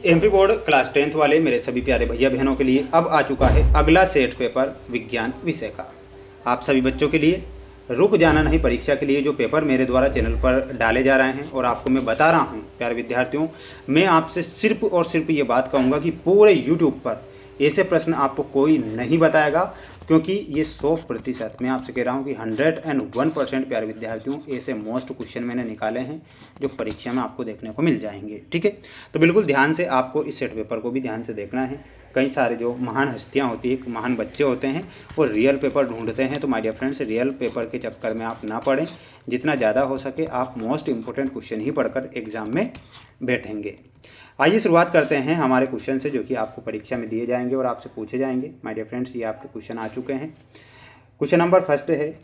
MP board class 10th वाले मेरे सभी प्यारे भैया बहनों के लिए अब आ चुका है अगला सेट पेपर विज्ञान विषय का। आप सभी बच्चों के लिए रुक जाना नहीं परीक्षा के लिए जो पेपर मेरे द्वारा चैनल पर डाले जा रहे हैं और आपको मैं बता रहा हूं प्यारे विद्यार्थियों, मैं आपसे सिर्फ और सिर्फ ये बात कहूँगा कि पूरे यूट्यूब पर ऐसे प्रश्न आपको कोई नहीं बताएगा, क्योंकि ये 100% मैं आपसे कह रहा हूँ कि 101% प्यारे विद्यार्थियों ऐसे मोस्ट क्वेश्चन मैंने निकाले हैं जो परीक्षा में आपको देखने को मिल जाएंगे। ठीक है, तो बिल्कुल ध्यान से आपको इस सेट पेपर को भी ध्यान से देखना है। कई सारे जो महान हस्तियाँ होती है, महान बच्चे होते हैं वो रियल पेपर ढूंढते हैं, तो my dear friends real paper के चक्कर में आप ना पढ़ें। जितना ज़्यादा हो सके आप मोस्ट इंपॉर्टेंट क्वेश्चन ही पढ़कर एग्जाम में बैठेंगे। आइए शुरुआत करते हैं हमारे क्वेश्चन से जो कि आपको परीक्षा में दिए जाएंगे और आपसे पूछे जाएंगे। माय डियर फ्रेंड्स ये आपके क्वेश्चन आ चुके हैं। क्वेश्चन नंबर फर्स्ट है,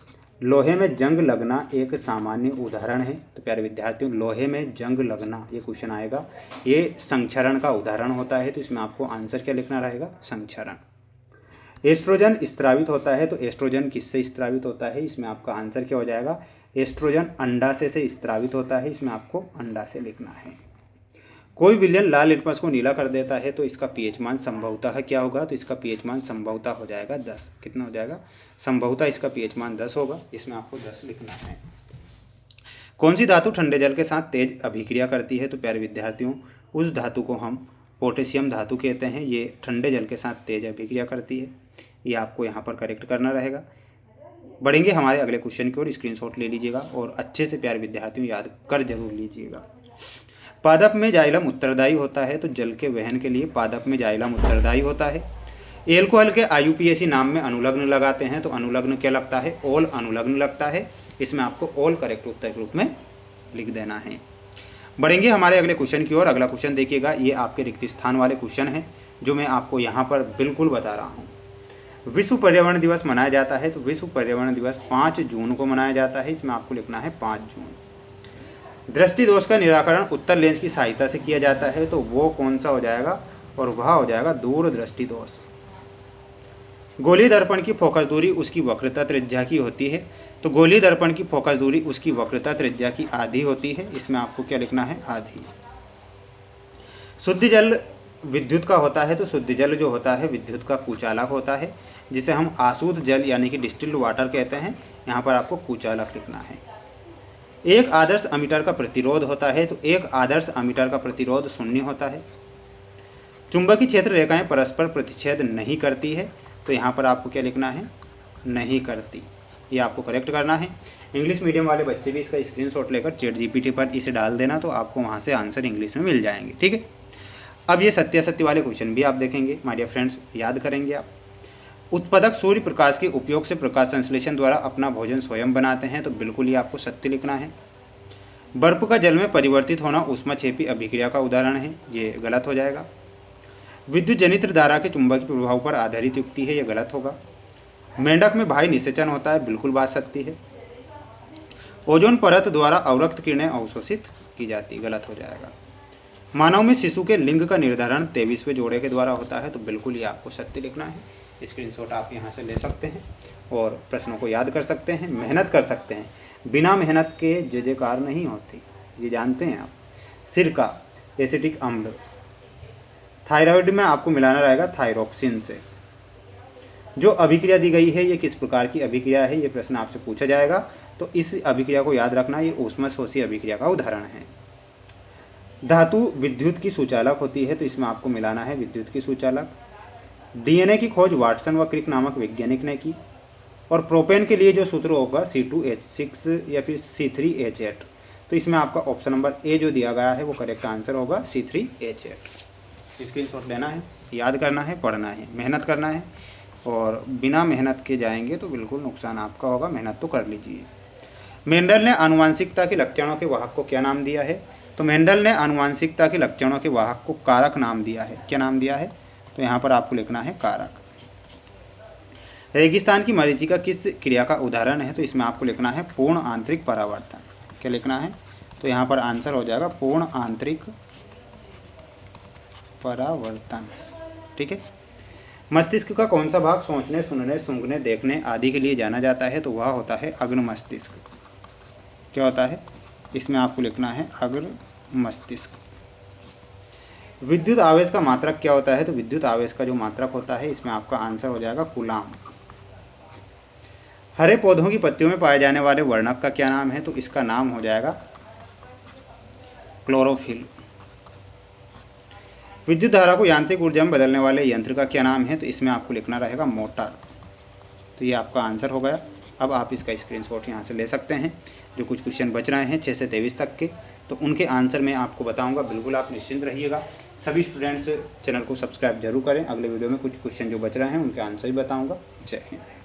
लोहे में जंग लगना एक सामान्य उदाहरण है। तो प्यारे विद्यार्थियों लोहे में जंग लगना ये क्वेश्चन आएगा, ये संक्षरण का उदाहरण होता है। तो इसमें आपको आंसर क्या लिखना रहेगा, संक्षरण। एस्ट्रोजन स्त्रावित होता है, तो एस्ट्रोजन किससे स्त्रावित होता है, इसमें आपका आंसर क्या हो जाएगा, एस्ट्रोजन अंडाशय से स्त्रावित होता है। इसमें आपको अंडाशय लिखना है। कोई विलयन लाल लिटमस को नीला कर देता है तो इसका पीएच मान संभवतः क्या होगा, तो इसका पीएच मान संभवतः हो जाएगा 10। कितना हो जाएगा, संभवतः इसका पीएच मान 10 होगा। इसमें आपको 10 लिखना है। कौन सी धातु ठंडे जल के साथ तेज अभिक्रिया करती है, तो प्यारे विद्यार्थियों उस धातु को हम पोटेशियम धातु कहते हैं। ये ठंडे जल के साथ तेज अभिक्रिया करती है। ये आपको यहाँ पर करेक्ट करना रहेगा। बढ़ेंगे हमारे अगले क्वेश्चन की ओर, स्क्रीनशॉट ले लीजिएगा और अच्छे से प्यारे विद्यार्थियों याद कर जरूर लीजिएगा। पादप में जाइलम उत्तरदायी होता है, तो जल के वहन के लिए पादप में जाइलम उत्तरदायी होता है। एल्कोहल के आयुपीएसी नाम में अनुलग्न लगाते हैं, तो अनुलग्न क्या लगता है, ओल अनुलग्न लगता है। इसमें आपको ओल करेक्ट उत्तर के रूप में लिख देना है। बढ़ेंगे हमारे अगले क्वेश्चन की ओर। अगला क्वेश्चन देखिएगा, ये आपके रिक्त स्थान वाले क्वेश्चन हैं जो मैं आपको यहाँ पर बिल्कुल बता रहा हूँ। विश्व पर्यावरण दिवस मनाया जाता है, तो विश्व पर्यावरण दिवस 5 जून को मनाया जाता है। इसमें आपको लिखना है 5 जून। दृष्टि दोष का निराकरण उत्तर लेंस की सहायता से किया जाता है, तो वो कौन सा हो जाएगा, और वह हो जाएगा दूरदृष्टि दोष। गोलीय दर्पण की फोकस दूरी उसकी वक्रता त्रिज्या की होती है, तो गोलीय दर्पण की फोकस दूरी उसकी वक्रता त्रिज्या की आधी होती है। इसमें आपको क्या लिखना है, आधी। शुद्ध जल विद्युत का होता है, तो शुद्ध जल जो होता है विद्युत का कुचालक होता है, जिसे हम अशुद्ध जल यानी कि डिस्टिल्ड वाटर कहते हैं। यहाँ पर आपको कुचालक लिखना है। एक आदर्श अमीटर का प्रतिरोध होता है, तो एक आदर्श अमीटर का प्रतिरोध 0 होता है। चुंबकीय क्षेत्र रेखाएं परस्पर प्रतिच्छेद नहीं करती है, तो यहाँ पर आपको क्या लिखना है, नहीं करती। ये आपको करेक्ट करना है। इंग्लिश मीडियम वाले बच्चे भी इसका स्क्रीनशॉट लेकर ChatGPT पर इसे डाल देना, तो आपको वहाँ से आंसर इंग्लिश में मिल जाएंगे। ठीक है, अब ये सत्यासत्य वाले क्वेश्चन भी आप देखेंगे। माय डियर फ्रेंड्स याद करेंगे आप। उत्पादक सूर्य प्रकाश के उपयोग से प्रकाश संश्लेषण द्वारा अपना भोजन स्वयं बनाते हैं, तो बिल्कुल ही आपको सत्य लिखना है। बर्फ का जल में परिवर्तित होना ऊष्माक्षेपी अभिक्रिया का उदाहरण है, ये गलत हो जाएगा। विद्युत जनित्र धारा के चुंबकीय प्रभाव पर आधारित युक्ति है, ये गलत होगा। मेंढक में भारी निषेचन होता है, बिल्कुल बात सत्य है। ओजोन परत द्वारा अवरक्त किरणें अवशोषित की जाती, गलत हो जाएगा। मानव में शिशु के लिंग का निर्धारण 23वें जोड़े के द्वारा होता है, तो बिल्कुल ही आपको सत्य लिखना है। स्क्रीनशॉट आप यहाँ से ले सकते हैं और प्रश्नों को याद कर सकते हैं, मेहनत कर सकते हैं। बिना मेहनत के जय जयकार नहीं होती, ये जानते हैं आप। सिरका एसिटिक अम्ल, थायराइड में आपको मिलाना रहेगा थायरोक्सिन से। जो अभिक्रिया दी गई है ये किस प्रकार की अभिक्रिया है, ये प्रश्न आपसे पूछा जाएगा, तो इस अभिक्रिया को याद रखना, ये ऊष्माशोषी अभिक्रिया का उदाहरण है। धातु विद्युत की सुचालक होती है, तो इसमें आपको मिलाना है विद्युत की सुचालक। डीएनए की खोज वाटसन व क्रिक नामक वैज्ञानिक ने की। और प्रोपेन के लिए जो सूत्र होगा C2H6 या फिर C3H8, तो इसमें आपका ऑप्शन नंबर ए जो दिया गया है वो करेक्ट आंसर होगा C3H8। स्क्रीनशॉट लेना है, याद करना है, पढ़ना है, मेहनत करना है, और बिना मेहनत के जाएंगे तो बिल्कुल नुकसान आपका होगा। मेहनत तो कर लीजिए। मेंडल ने आनुवांशिकता के लक्षणों के वाहक को क्या नाम दिया है, तो मेंडल ने आनुवांशिकता के लक्षणों के वाहक को कारक नाम दिया है। क्या नाम दिया है, तो यहाँ पर आपको लिखना है कारक। रेगिस्तान की मरीचिका किस क्रिया का उदाहरण है, तो इसमें आपको लिखना है पूर्ण आंतरिक परावर्तन। क्या लिखना है, तो यहाँ पर आंसर हो जाएगा पूर्ण आंतरिक परावर्तन। ठीक है। मस्तिष्क का कौन सा भाग सोचने, सुनने, सूंघने, देखने आदि के लिए जाना जाता है, तो वह होता है अग्र मस्तिष्क। क्या होता है, इसमें आपको लिखना है अग्र मस्तिष्क। विद्युत आवेश का मात्रक क्या होता है? तो विद्युत आवेश का जो मात्रक होता है इसमें आपका आंसर हो जाएगा कूलाम। हरे पौधों की पत्तियों में पाए जाने वाले वर्णक का क्या नाम है? तो इसका नाम हो जाएगा क्लोरोफिल। विद्युत धारा को यांत्रिक ऊर्जा में बदलने वाले यंत्र का क्या नाम है? तो इसमें आपको लिखना रहेगा मोटर। तो ये आपका आंसर हो गया। अब आप इसका स्क्रीनशॉट यहाँ से ले सकते हैं। जो कुछ क्वेश्चन बच रहे हैं 6 से 23 तक के, तो उनके आंसर मैं आपको बताऊंगा। बिल्कुल आप निश्चिंत रहिएगा। सभी स्टूडेंट्स चैनल को सब्सक्राइब जरूर करें। अगले वीडियो में कुछ क्वेश्चन जो बच रहे हैं उनके आंसर भी बताऊंगा। जय हिंद।